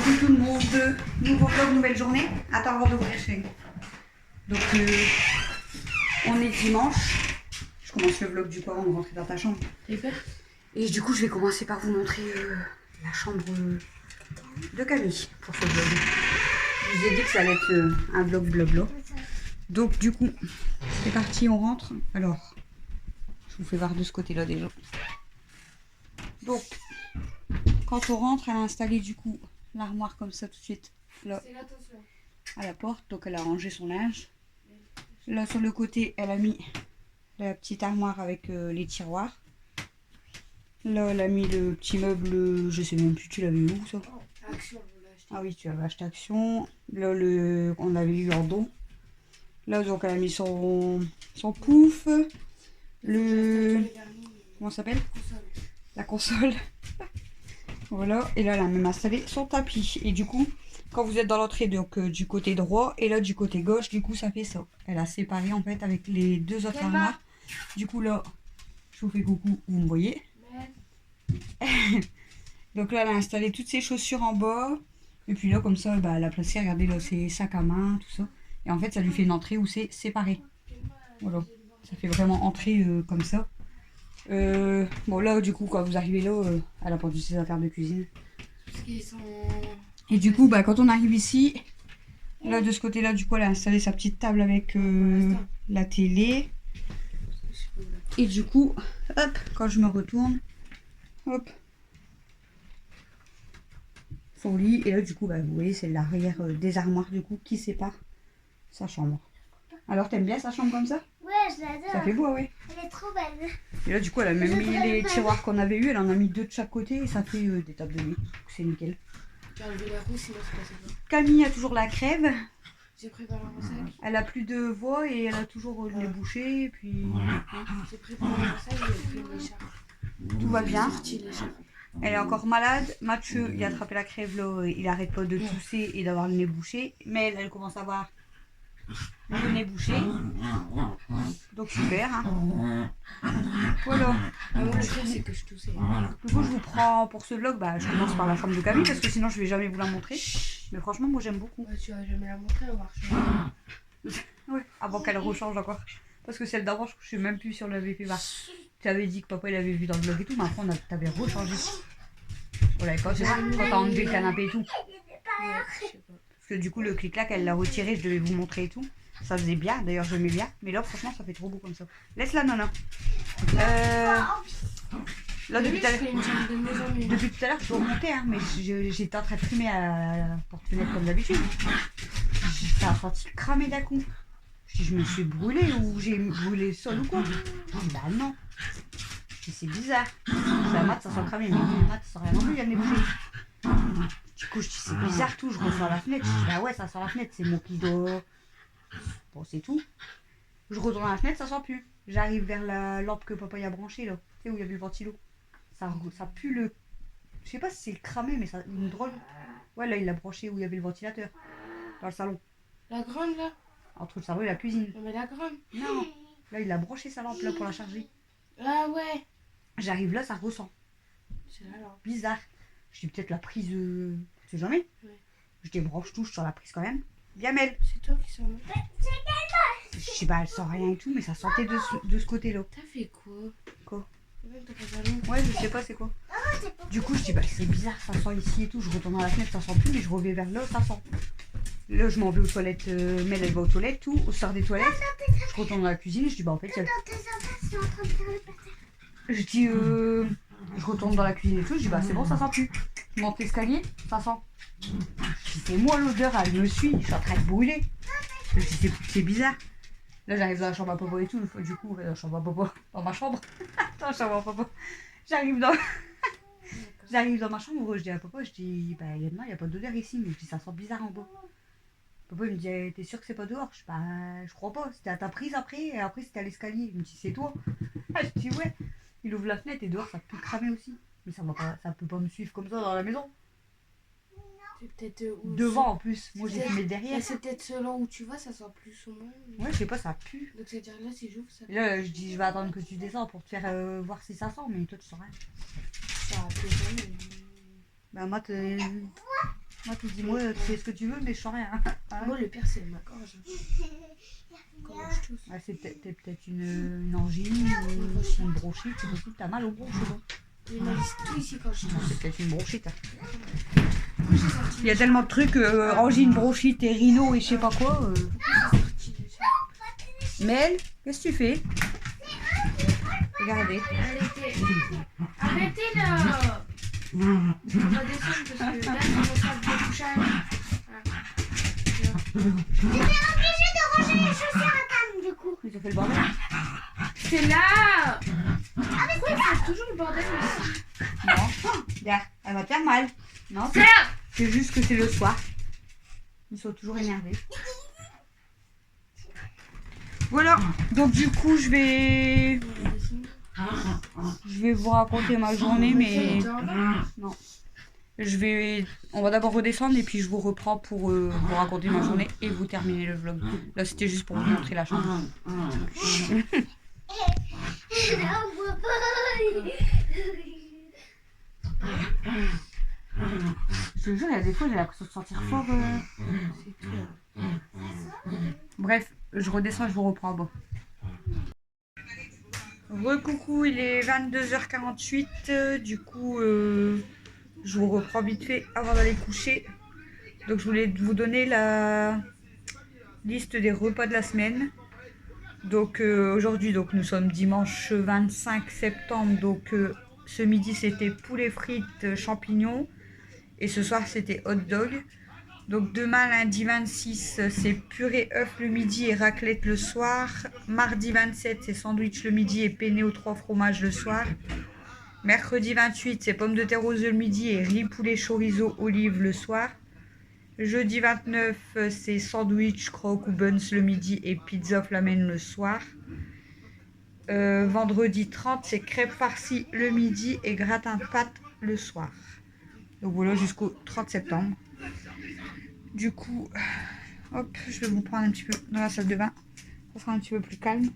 Coucou tout le monde, nouveau vlog, nouvelle journée. Attends avant d'ouvrir chez. Donc on est dimanche. Je commence le vlog du coup avant de rentrer dans ta chambre. Et du coup je vais commencer par vous montrer la chambre de Camille pour ce vlog. Je vous ai dit que ça allait être un vlog blabla. Donc du coup c'est parti, on rentre. Alors je vous fais voir de ce côté là déjà. Donc quand on rentre, elle a installé du coup l'armoire comme ça tout de suite là à la porte, donc elle a rangé son linge. Là sur le côté elle a mis la petite armoire avec les tiroirs. Là elle a mis le petit meuble, je sais même plus, tu l'avais où ça? Action, vous l'achetez. Ah oui, tu l'avais acheté Action. Là on l'avait eu en don. Là donc elle a mis son pouf, comment ça s'appelle? La console. Voilà, et là elle a même installé son tapis. Et du coup quand vous êtes dans l'entrée donc du côté droit et là du côté gauche, du coup ça fait ça. Elle a séparé en fait avec les deux autres armoires. Du coup là je vous fais coucou, vous me voyez. Donc là elle a installé toutes ses chaussures en bas. Et puis là comme ça bah, elle a placé, regardez là, ses sacs à main, tout ça. Et en fait ça lui fait une entrée où c'est séparé. Voilà, ça fait vraiment entrée comme ça. Bon là du coup quand vous arrivez là, elle a pendu ses affaires de cuisine. Et du coup bah quand on arrive ici, là de ce côté là du coup elle a installé sa petite table avec la télé. Et du coup, hop, quand je me retourne, hop, son lit. Et là du coup bah vous voyez c'est l'arrière des armoires du coup qui sépare sa chambre. Alors t'aimes bien sa chambre comme ça? Ouais, je l'adore. Ça fait beau, ouais. Elle est trop belle. Et là du coup elle a même mis les tiroirs qu'on avait eu, elle en a mis deux de chaque côté et ça fait des tables de nuit. C'est nickel. Tu as enlevé la roue, sinon c'est passé quoi? Camille a toujours la crève. J'ai préparé un sac. Elle a plus de voix et elle a toujours le nez bouché. Et puis J'ai préparé un sac et j'ai pris l'écharpe. tout va bien. J'ai sorti l'écharpe. Elle est encore malade. Mathieu, il a attrapé la crève là, il arrête pas de tousser et d'avoir le nez bouché. Mais elle commence à avoir le nez bouché. Donc super. Hein. Voilà. Ah, moi, le pire, c'est que je toussais. Du coup, je vous prends pour ce vlog. Bah, je commence par la chambre de Camille parce que sinon je vais jamais vous la montrer. Mais franchement, moi j'aime beaucoup. Ouais, tu vas jamais la montrer, on va rechanger. Ouais, avant qu'elle rechange encore. Parce que celle d'avant, je sais même plus si on l'avait fait voir. Tu avais dit que papa il avait vu dans le vlog et tout, mais après t'avais rechangé. Voilà, quand t'as enlevé le canapé et tout. Ouais, je sais pas. Parce que du coup, le clic-clac, elle l'a retiré, je devais vous montrer et tout. Ça faisait bien, d'ailleurs, je mets bien. Mais là, franchement, ça fait trop beau comme ça. Laisse la nana. Là, depuis tout à l'heure, je peux remonter, hein, mais j'étais en train de fumer à la porte-fenêtre comme d'habitude. Ça a senti cramer d'un coup. Je me suis brûlée ou j'ai brûlé le sol ou quoi? Bah non. Je dis, c'est bizarre. La mat, ça sent cramer, mais la mat, ça sent rien non plus, il y a le nez bouché. Du coup, je dis, c'est bizarre tout, je ressors la fenêtre. Je dis, bah ouais, ça sent la fenêtre, c'est moi qui dois. Bon, c'est tout. Je retourne à la fenêtre, ça sent plus. J'arrive vers la lampe que papa y a branchée, là. Tu sais, où il y avait le ventilo. Ça pue le. Je sais pas si c'est le cramé, mais ça. Une drôle. Ouais, là, il l'a branché où il y avait le ventilateur. Dans le salon. La grande là? Entre le salon et la cuisine. Non, mais la grande. Non. Là, il a branché sa lampe, là, pour la charger. Ah ouais. J'arrive là, ça ressent. C'est là, là. Bizarre. Je dis peut-être la prise. Tu sais jamais. Ouais. Je débranche tout, je sors la prise quand même. Viens, Mel. C'est toi qui s'en vas. Je sais pas, elle sent rien et tout, mais ça sentait de ce côté-là. T'as fait quoi? Quoi? T'as pas ballon. Ouais, je sais pas c'est quoi. Du coup, je dis, bah c'est bizarre, ça sent ici et tout. Je retourne dans la fenêtre, ça sent plus, mais je reviens vers là, ça sent. Là, je m'en vais aux toilettes, Mel, elle va aux toilettes, tout. Au sort des toilettes, je retourne dans la cuisine, je dis, bah en fait, il y a... Je dis, je retourne dans la cuisine et tout, je dis, bah c'est bon, ça sent plus. Je monte l'escalier, ça sent. Je dis, c'est moi l'odeur, elle me suit, je suis en train de brûler. Je dis, c'est bizarre. Là, j'arrive dans la chambre à papa et tout, du coup, dans la chambre à papa, dans ma chambre. Dans la chambre à papa. J'arrive dans... J'arrive dans ma chambre, je dis à papa, je dis, bah il n'y a pas d'odeur ici, mais je dis, ça sent bizarre en bas. Papa, il me dit, t'es sûr que c'est pas dehors? Je dis, bah, je crois pas, c'était à ta prise après, et après c'était à l'escalier. Il me dit, c'est toi? Je dis, ouais. Il ouvre la fenêtre et dehors, ça peut cramer aussi. Mais ça va pas, ça peut pas me suivre comme ça dans la maison. C'est peut-être Devant en plus, moi j'ai fumé Bah, derrière. c'est peut-être selon où tu vas, ça sent plus ou moins. Ouais, je sais pas, ça pue. Donc c'est-à-dire là, si j'ouvre, ça Et là, je dis, je vais attendre que tu descends pour te faire voir si ça sent, mais toi tu sens rien. ça peut jamais. Bah, moi, Moi, tu dis, moi, tu fais ce que tu veux, mais je sens rien. Ah, moi, le pire, c'est ma gorge. Quand je tousse. Ah, c'est peut-être une angine ou une bronchite. C'est possible, t'as mal au bronche. J'ai mal tout ici quand je tousse. C'est peut-être une bronchite. Il y a tellement de trucs, angine, bronchite et rhino et je sais pas quoi. Mel, qu'est-ce que tu fais? Regardez. Arrêtez là. On va descendre parce que là, on va faire du couchage. J'étais obligée de ranger les chaussures à Cam du coup. Ils ont fait le bordel. C'est là. Ah mais quoi, il fait toujours le bordel aussi. Non. Regarde, elle va te faire mal. Non, C'est là. c'est juste que c'est le soir. Ils sont toujours énervés. Voilà. Donc du coup, je vais vous raconter ma journée, mais non. On va d'abord redescendre et puis je vous reprends pour vous raconter ma journée et vous terminer le vlog. Là, c'était juste pour vous montrer la chambre. Je te jure, il y a des fois, j'ai l'impression de sentir fort. Bref, je redescends, je vous reprends. Bon. Coucou, il est 22h48. Du coup, je vous reprends vite fait avant d'aller coucher. Donc, je voulais vous donner la liste des repas de la semaine. Donc, aujourd'hui, donc nous sommes dimanche 25 septembre. Donc, ce midi, c'était poulet frites, champignons. Et ce soir, c'était hot dog. Donc demain, lundi 26, c'est purée œuf le midi et raclette le soir. Mardi 27, c'est sandwich le midi et penne aux 3 fromages le soir. Mercredi 28, c'est pommes de terre aux œufs le midi et riz poulet chorizo olive le soir. Jeudi 29, c'est sandwich croque ou buns le midi et pizza flamen le soir. Vendredi 30, c'est crêpes farcies le midi et gratin de pâtes le soir. Donc voilà, jusqu'au 30 septembre. Du coup, hop, je vais vous prendre un petit peu dans la salle de bain. Ça sera un petit peu plus calme.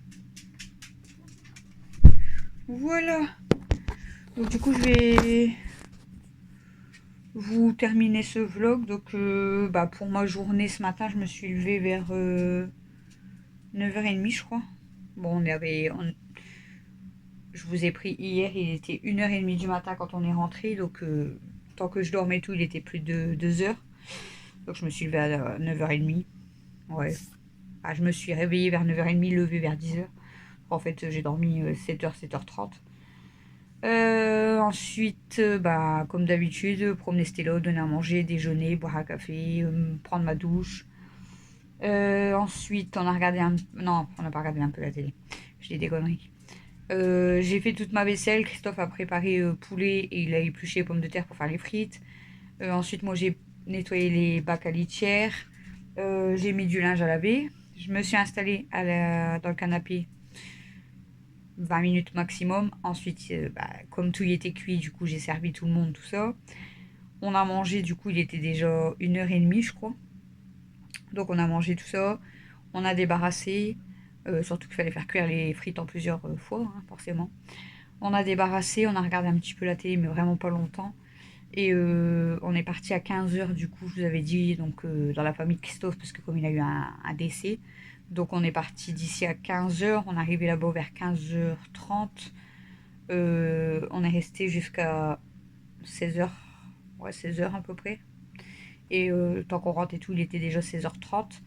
Voilà. Donc du coup, je vais vous terminer ce vlog. Donc pour ma journée ce matin, je me suis levée vers 9h30, je crois. Bon, je vous ai pris hier, il était 1h30 du matin quand on est rentré. Donc tant que je dormais tout, il était plus de 2h. Donc je me suis levée à 9h30. Ouais. Ah, je me suis réveillée vers 9h30, levée vers 10h. En fait, j'ai dormi 7h, 7h30. Ensuite, comme d'habitude, promener Stella, donner à manger, déjeuner, boire un café, prendre ma douche. Ensuite, on a regardé Non, on n'a pas regardé un peu la télé. Je dis des conneries. J'ai fait toute ma vaisselle. Christophe a préparé poulet et il a épluché pommes de terre pour faire les frites. Ensuite, moi, j'ai nettoyé les bacs à litière. J'ai mis du linge à laver. Je me suis installée dans le canapé 20 minutes maximum. Ensuite, comme tout y était cuit, du coup, j'ai servi tout le monde, tout ça. On a mangé, du coup, il était déjà 1h30, je crois. Donc, on a mangé tout ça. On a débarrassé. Surtout qu'il fallait faire cuire les frites en plusieurs fois, hein, forcément. On a débarrassé, on a regardé un petit peu la télé, mais vraiment pas longtemps. Et on est parti à 15h, du coup, je vous avais dit, donc dans la famille de Christophe, parce que comme il a eu un décès. Donc on est parti d'ici à 15h, on est arrivé là-bas vers 15h30. On est resté jusqu'à 16h, ouais 16h à peu près. Et tant qu'on rentre et tout, il était déjà 16h30.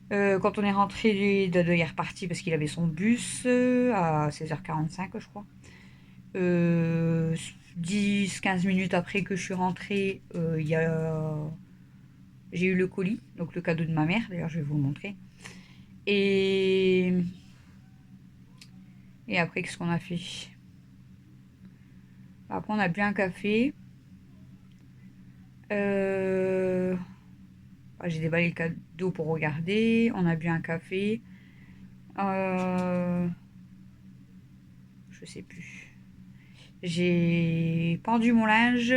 Quand on est rentré, Dodo est reparti parce qu'il avait son bus à 16h45, je crois. 10-15 minutes après que je suis rentrée, j'ai eu le colis, donc le cadeau de ma mère, d'ailleurs je vais vous le montrer. Et après, qu'est-ce qu'on a fait? Après, on a bu un café. J'ai déballé le cadeau pour regarder. On a bu un café. Je sais plus. J'ai pendu mon linge.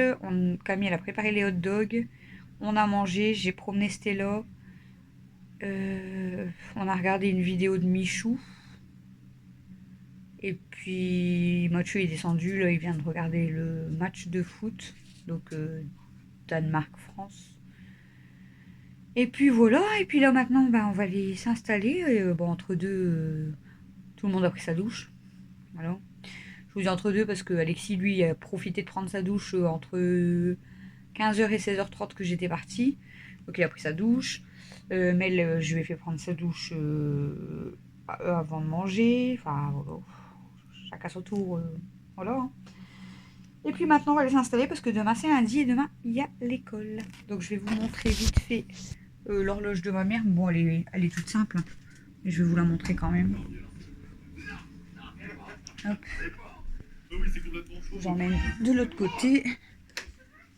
Camille, elle a préparé les hot dogs. On a mangé. J'ai promené Stella. On a regardé une vidéo de Michou. Et puis Mathieu est descendu. Là, il vient de regarder le match de foot. Donc Danemark-France. Et puis voilà, et puis là maintenant, ben, on va aller s'installer. Et bon, entre deux, tout le monde a pris sa douche. Voilà. Je vous dis entre deux parce que Alexis, lui, a profité de prendre sa douche entre 15h et 16h30 que j'étais partie. Donc il a pris sa douche. Mel, je lui ai fait prendre sa douche avant de manger. Enfin, voilà. Chacun son tour. Voilà. Hein. Et puis maintenant, on va aller s'installer parce que demain, c'est lundi et demain, il y a l'école. Donc je vais vous montrer vite fait l'horloge de ma mère. Bon, elle est toute simple. Hein. Mais je vais vous la montrer quand même. Hop. Je vous emmène de l'autre côté.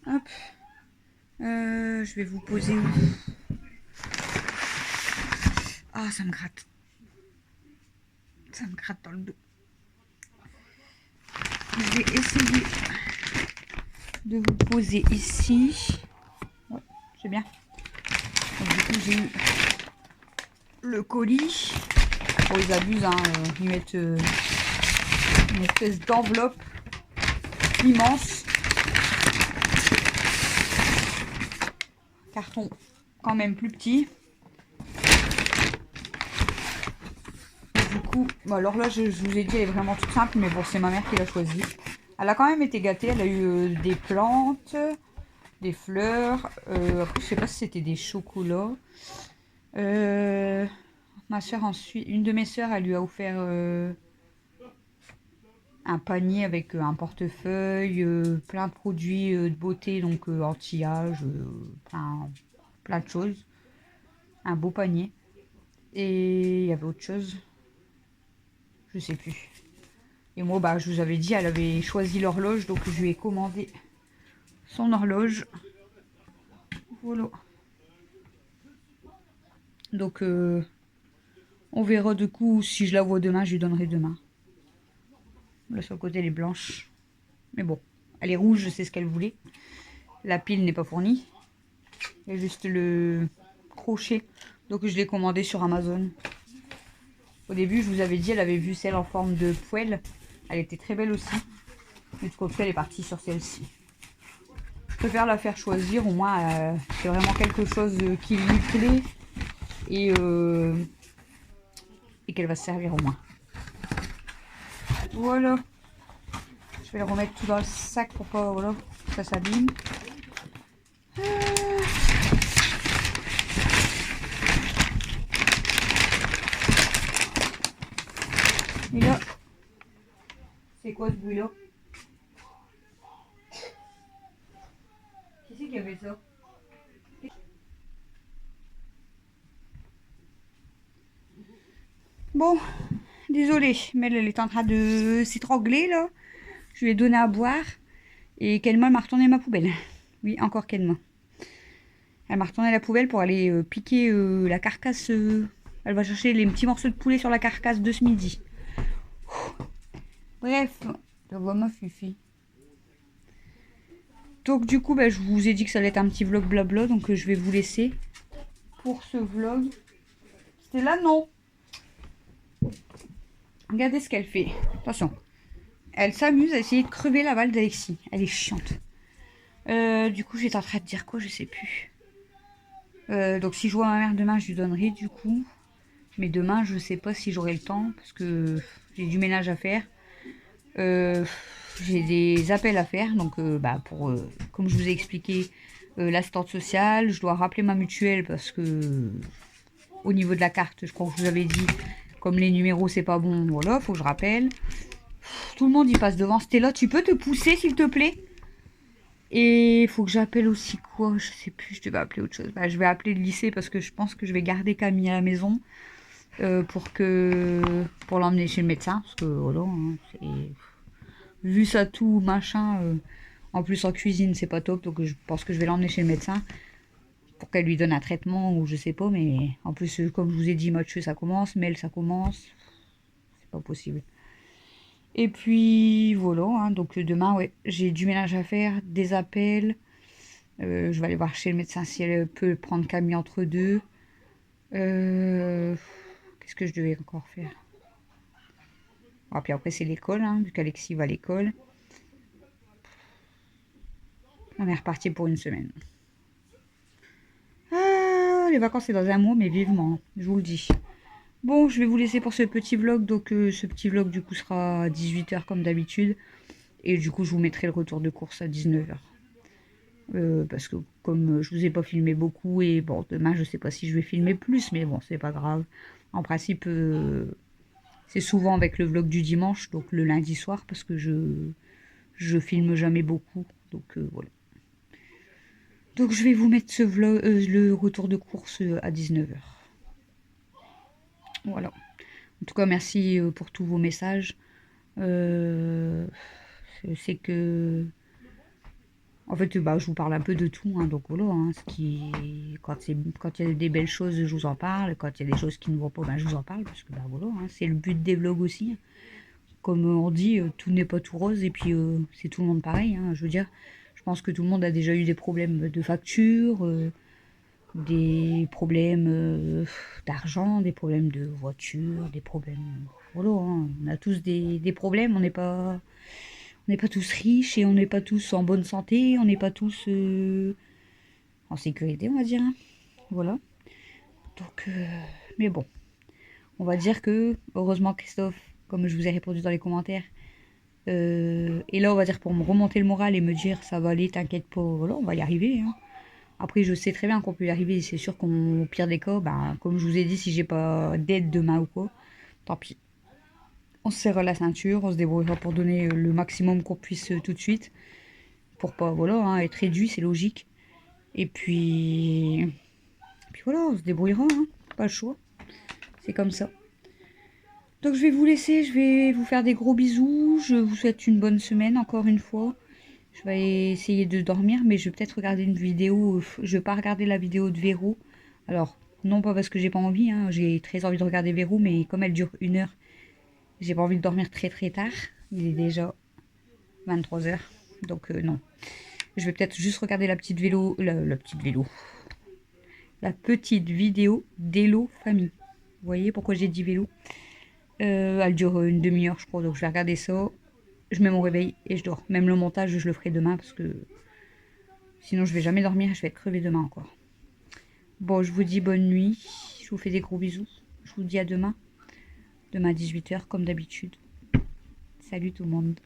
Hop. Je vais vous poser où? Ah, ça me gratte. Ça me gratte dans le dos. Je vais essayer de vous poser ici. Ouais, c'est bien. Donc, du coup, j'ai eu le colis. Bon, ils abusent, hein. Ils mettent une espèce d'enveloppe immense. Carton quand même plus petit. Du coup, bon, l'horloge, je vous ai dit, elle est vraiment toute simple, mais bon, c'est ma mère qui l'a choisie. Elle a quand même été gâtée, elle a eu des plantes, des fleurs, après je sais pas si c'était des chocolats. Ma soeur ensuite, une de mes soeurs, elle lui a offert un panier avec un portefeuille, plein de produits de beauté, donc anti-âge, plein de choses. Un beau panier. Et il y avait autre chose. Je sais plus. Et moi, bah, je vous avais dit, elle avait choisi l'horloge, donc je lui ai commandé son horloge. Voilà. Donc, on verra du coup, si je la vois demain, je lui donnerai demain. Là, sur le côté, elle est blanche. Mais bon, elle est rouge, je sais ce qu'elle voulait. La pile n'est pas fournie. Il y a juste le crochet. Donc, je l'ai commandé sur Amazon. Au début, je vous avais dit, elle avait vu celle en forme de poêle. Elle était très belle aussi. Mais du coup, elle est partie sur celle-ci. Je préfère la faire choisir. Au moins, c'est vraiment quelque chose qui lui plaît. Et qu'elle va se servir au moins. Voilà. Je vais le remettre tout dans le sac pour pas voilà, que ça s'abîme. Et là, c'est quoi ce bruit-là? Qui c'est qui avait ça? Bon, désolée, mais elle est en train de s'étrangler là. Je lui ai donné à boire et Kelma m'a retourné ma poubelle. Oui, encore Kelma. Elle m'a retourné la poubelle pour aller piquer la carcasse. Elle va chercher les petits morceaux de poulet sur la carcasse de ce midi. Bref, je vois ma fifi. Donc du coup, bah, je vous ai dit que ça allait être un petit vlog blabla, donc je vais vous laisser pour ce vlog. C'était là, non? Regardez ce qu'elle fait. Attention. Elle s'amuse à essayer de crever la balle d'Alexis. Elle est chiante. Du coup, j'étais en train de dire quoi? Je sais plus. Donc si je vois ma mère demain, je lui donnerai du coup. Mais demain, je sais pas si j'aurai le temps parce que j'ai du ménage à faire. J'ai des appels à faire. Donc pour, comme je vous ai expliqué, l'assistante sociale, je dois rappeler ma mutuelle parce que au niveau de la carte, je crois que je vous avais dit, comme les numéros c'est pas bon, voilà, faut que je rappelle. Tout le monde y passe devant. Stella, tu peux te pousser s'il te plaît? Et il faut que j'appelle aussi quoi? Je sais plus, je devais appeler autre chose. Bah, je vais appeler le lycée parce que je pense que je vais garder Camille à la maison pour l'emmener chez le médecin. Parce que voilà, hein, vu ça tout, machin. En plus en cuisine, c'est pas top. Donc je pense que je vais l'emmener chez le médecin pour qu'elle lui donne un traitement ou je sais pas. Mais en plus, comme je vous ai dit, Mathieu ça commence, Mel ça commence. C'est pas possible. Et puis voilà, hein, donc demain, ouais, j'ai du ménage à faire, des appels. Je vais aller voir chez le médecin si elle peut prendre Camille entre deux. Qu'est-ce que je devais encore faire? Ah, puis après, c'est l'école, hein, vu qu'Alexis va à l'école. On est reparti pour une semaine. les vacances c'est dans un mois, mais vivement, hein, je vous le dis. Bon, je vais vous laisser pour ce petit vlog. Donc ce petit vlog du coup sera à 18 h comme d'habitude. Et du coup je vous mettrai le retour de course à 19 h. Parce que comme je vous ai pas filmé beaucoup, et bon demain je sais pas si je vais filmer plus, mais bon c'est pas grave. En principe c'est souvent avec le vlog du dimanche, donc le lundi soir, parce que je filme jamais beaucoup. Donc voilà. Donc je vais vous mettre ce vlog, le retour de course à 19 h. Voilà. En tout cas, merci pour tous vos messages. C'est que... En fait, bah, je vous parle un peu de tout. Hein, donc voilà, hein, quand il y a des belles choses, je vous en parle. Quand il y a des choses qui ne vont pas, ben, je vous en parle. Parce que bah, voilà, hein, c'est le but des vlogs aussi. Comme on dit, tout n'est pas tout rose. Et puis, c'est tout le monde pareil. Hein, je veux dire, je pense que tout le monde a déjà eu des problèmes de facture. Des problèmes d'argent, des problèmes de voiture, des problèmes... Voilà, hein, on a tous des problèmes, on n'est pas tous riches et on n'est pas tous en bonne santé, on n'est pas tous en sécurité, on va dire. Hein. Voilà. Donc, mais bon, on va dire que, heureusement Christophe, comme je vous ai répondu dans les commentaires, et là on va dire pour me remonter le moral et me dire ça va aller, t'inquiète pas, voilà, on va y arriver. Hein. Après, je sais très bien qu'on peut y arriver. C'est sûr qu'au pire des cas, ben, comme je vous ai dit, si j'ai pas d'aide demain ou quoi, tant pis. On se serre la ceinture, on se débrouillera pour donner le maximum qu'on puisse tout de suite. Pour pas, voilà, hein, être réduit, c'est logique. Et puis voilà, on se débrouillera, hein, pas le choix. C'est comme ça. Donc je vais vous laisser, je vais vous faire des gros bisous. Je vous souhaite une bonne semaine encore une fois. Je vais essayer de dormir, mais je vais peut-être regarder une vidéo. Je vais pas regarder la vidéo de Véro. Alors, non pas parce que j'ai pas envie, hein, j'ai très envie de regarder Véro, mais comme elle dure 1 heure, j'ai pas envie de dormir très très tard. Il est déjà 23 h, donc non. Je vais peut-être juste regarder la petite vidéo d'Hello Famille. Vous voyez pourquoi j'ai dit vélo? Elle dure une demi-heure, je crois, donc je vais regarder ça. Je mets mon réveil et je dors. Même le montage, je le ferai demain parce que sinon je vais jamais dormir, je vais être crevée demain encore. Bon, je vous dis bonne nuit. Je vous fais des gros bisous. Je vous dis à demain. Demain à 18 h comme d'habitude. Salut tout le monde.